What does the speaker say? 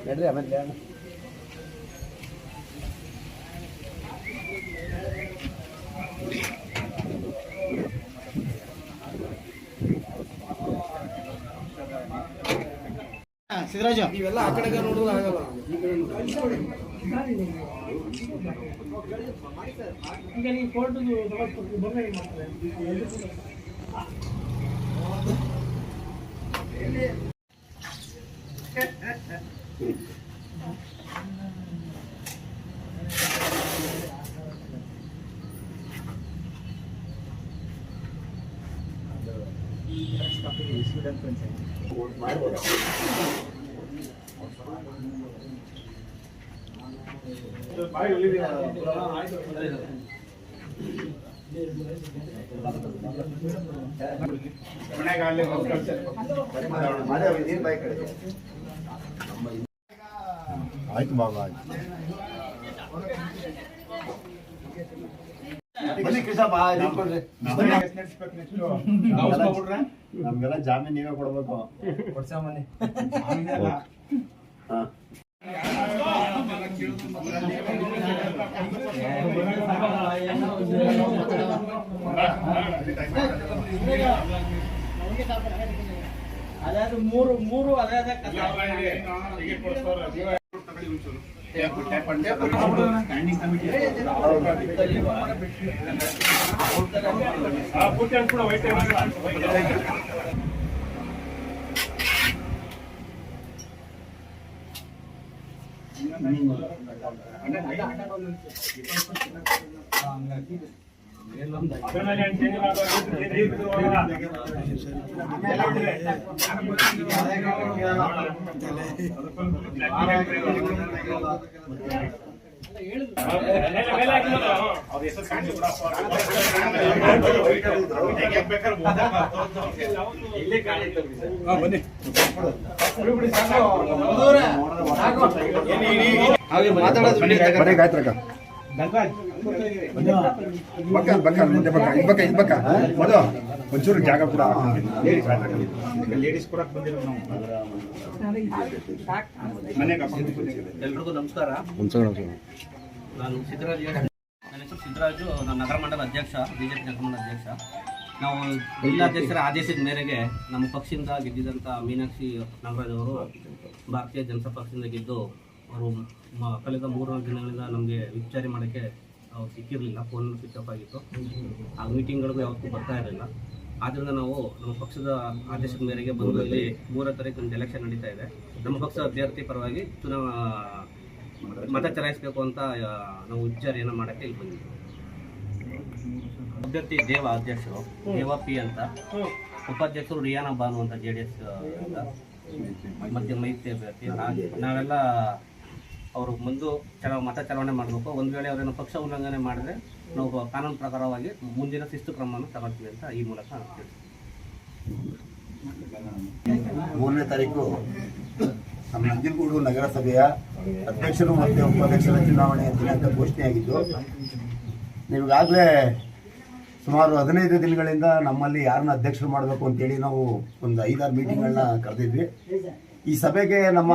ನಡ್ರಿ ಆಮೇಲೆ ಸಿದ್ದರಾಜ ಇವೆಲ್ಲ ಆ ಕಡೆಗೆ ನೋಡೋದು ಆಗಲ್ಲ. ಈಗ ನೀವು ಕೋರ್ಟ್ಗೆ ಬರ್ತಾರೆ ಮಾಡ್ತಾರೆ. ಆಯ್ತು ಬಾಬಾ ನಮ್ಗೆಲ್ಲ ಜಾಮೀನು ನೀವೇ ಕೊಡ್ಬೇಕು. ಅದಾದ ಮೂರು ಅದಾದ ಒಂಚೂರು ಜಾಗ ಕೂಡ ಲೇಡೀಸ್ ಕೂಡ ಬಂದಿರೋ ಎಲ್ರಿಗೂ ನಮಸ್ಕಾರ. ನಾನು ಸಿದ್ದರಾಜ್, ನನ್ನ ಹೆಸರು ಸಿದ್ದರಾಜು. ನಾನು ನಗರ ಮಂಡಲ ಅಧ್ಯಕ್ಷ, ಬಿಜೆಪಿ ನಗರ ಮಂಡಲ ಅಧ್ಯಕ್ಷ. ನಾವು ಜಿಲ್ಲಾಧ್ಯಕ್ಷರ ಆದೇಶದ ಮೇರೆಗೆ ನಮ್ಮ ಪಕ್ಷದಿಂದ ಗೆದ್ದಿದ್ದಂಥ ಮೀನಾಕ್ಷಿ ನಾಗರಾಜ್ ಅವರು ಭಾರತೀಯ ಜನತಾ ಪಕ್ಷದಿಂದ ಗೆದ್ದು ಅವರು ಕಳೆದ 3-4 ದಿನಗಳಿಂದ ನಮಗೆ ವಿಚಾರಣೆ ಮಾಡೋಕ್ಕೆ ಅವ್ರು ಸಿಕ್ಕಿರಲಿಲ್ಲ. ಫೋನ್ ಸ್ವಿಚ್ ಆಫ್ ಆಗಿತ್ತು. ಆ ಮೀಟಿಂಗ್ಗಳಿಗೂ ಯಾವತ್ತೂ ಬರ್ತಾ ಇರಲಿಲ್ಲ. ಆದ್ದರಿಂದ ನಾವು ನಮ್ಮ ಪಕ್ಷದ ಆದೇಶದ ಮೇರೆಗೆ ಬಂದು ಇಲ್ಲಿ 3ನೇ ತಾರೀಕು ನಮ್ಮದು ಎಲೆಕ್ಷನ್ ನಡೀತಾ ಇದೆ. ನಮ್ಮ ಪಕ್ಷದ ಅಭ್ಯರ್ಥಿ ಪರವಾಗಿ ಮತ ಚಲಾಯಿಸಬೇಕು ಅಂತ ನಾವು ವಿಚಾರಣೆಯನ್ನು ಮಾಡೋಕ್ಕೆ ಇಲ್ಲಿ ಬಂದಿದ್ದೀವಿ. ಅಭ್ಯರ್ಥಿ ದೇವ ಅಧ್ಯಕ್ಷರು, ದೇವ ಪಿ ಅಂತ. ಉಪಾಧ್ಯಕ್ಷರು ರಿಯಾನಾ ಬಾನು ಅಂತ JDS ಮಧ್ಯ ಮೈತ್ರಿ ಅಭ್ಯರ್ಥಿ. ನಾವೆಲ್ಲ ಅವರು ಮುಂದೆ ಮತ ಚಲಾವಣೆ ಮಾಡಬೇಕು. ಒಂದು ವೇಳೆ ಅವರೇನು ಪಕ್ಷ ಉಲ್ಲಂಘನೆ ಮಾಡಿದ್ರೆ ನಾವು ಕಾನೂನು ಪ್ರಕಾರವಾಗಿ ಮುಂದಿನ ಶಿಸ್ತು ಕ್ರಮವನ್ನು ತಗೊಳ್ತೀವಿ ಅಂತ ಈ ಮೂಲಕ ಹೇಳ್ತೀವಿ. 3ನೇ ತಾರೀಕು ನಮ್ಮ ನಂಜನಗೂಡು ನಗರಸಭೆಯ ಅಧ್ಯಕ್ಷರು ಮತ್ತು ಉಪಾಧ್ಯಕ್ಷರ ಚುನಾವಣೆಯ ದಿನಾಂಕ ಘೋಷಣೆಯಾಗಿದ್ದು, ನೀವಾಗಲೇ ಸುಮಾರು 15 ದಿನಗಳಿಂದ ನಮ್ಮಲ್ಲಿ ಯಾರನ್ನ ಅಧ್ಯಕ್ಷರು ಮಾಡಬೇಕು ಅಂತೇಳಿ ನಾವು ಒಂದು 5-6 ಮೀಟಿಂಗ್ಗಳನ್ನ ಕರೆದಿದ್ವಿ. ಈ ಸಭೆಗೆ ನಮ್ಮ